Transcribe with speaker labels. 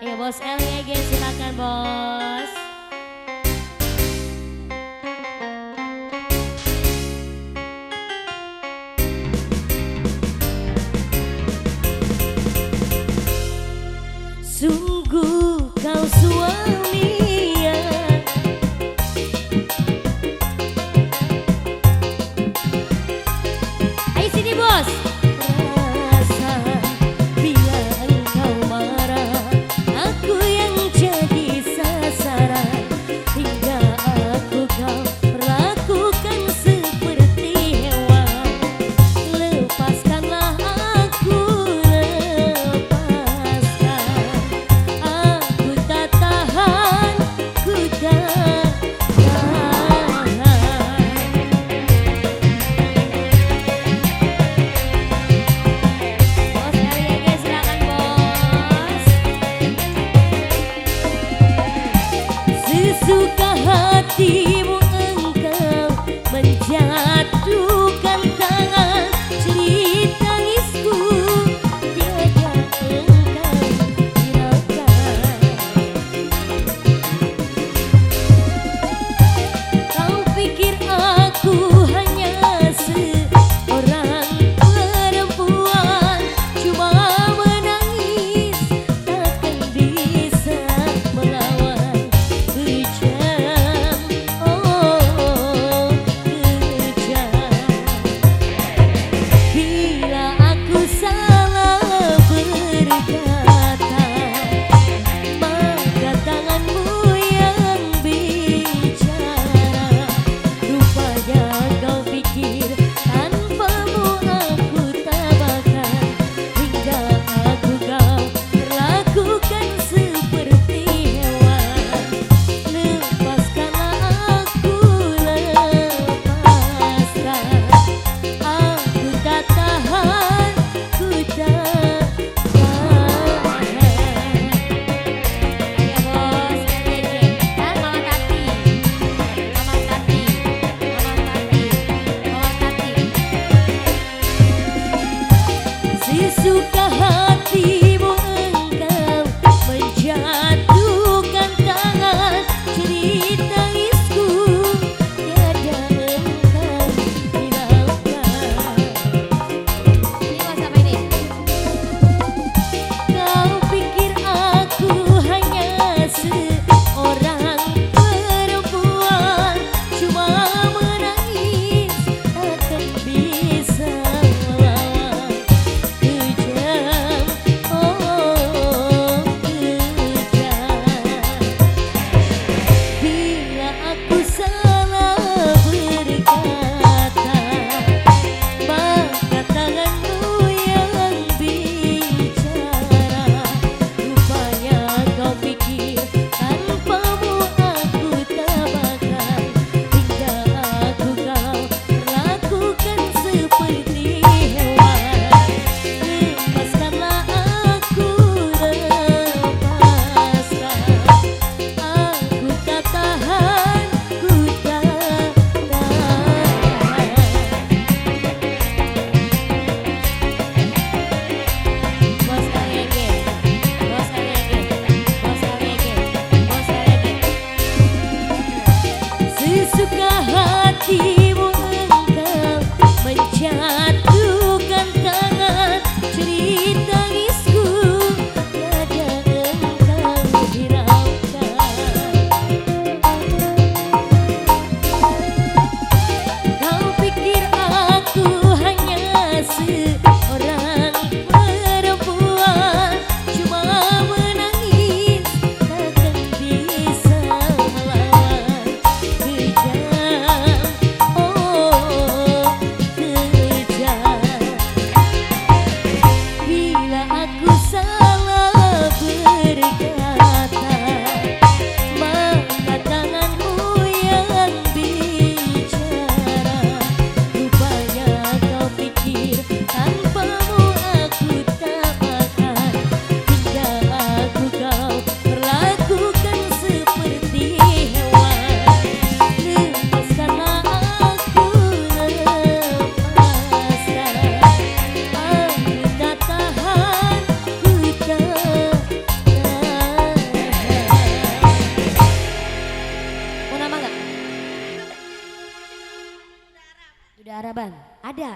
Speaker 1: Ayo bos LYG silakan bos. Sungguh kau suami yang ayo sini bos. Rasa bila engkau marah, aku yang jadi sasaran, hingga aku kau perlakukan seperti hewan. Lepaskanlah aku, lepaskan. Aku tak tahan, ku tak tahan. Bos LYG silakan bos. Sesuka hatimu engkau menjatuhkan tangan, cerita tangisku tiada engkau hiraukan. Kau pikir aku hanya seorang perempuan, cuma menangis takkan bisa melawan kejam Sudah Araban? Ada.